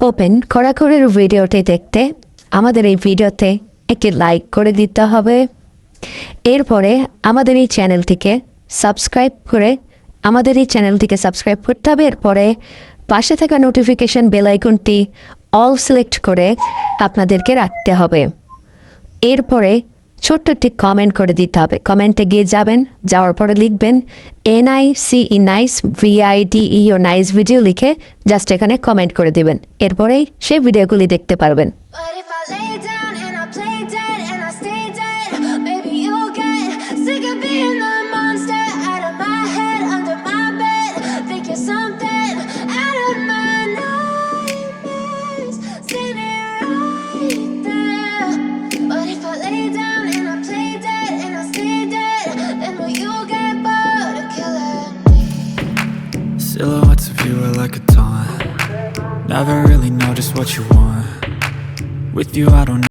Open খোরাখুরির ভিডিওটি দেখতে আমাদের এই ভিডিওতে একটি লাইক করে দিতে হবে। এরপরে আমাদের এই চ্যানেলটিকে সাবস্ক্রাইব করতে হবে। এরপরে পাশে থাকা নোটিফিকেশন বেল আইকনটি অল সিলেক্ট করে আপনাদেরকে রাখতে হবে। এরপরে ছোট্ট একটি কমেন্ট করে দিতে হবে। কমেন্টে গিয়ে যাওয়ার পরে লিখবেন NICE নাইস VIDE ও নাইস ভিডিও লিখে জাস্ট এখানে কমেন্ট করে দিবেন। এরপরেই সেই ভিডিওগুলি দেখতে পারবেন। But if I lay down and I play dead and I stay dead, maybe you'll get sick of being the monster out of my head, under my bed. Think you're something out of my nightmares, standing right there. But if I lay down and I play dead and I stay dead, then will you get bored of killing me? Silhouettes of you are like a taunt. Never really know just what you want. With you I don't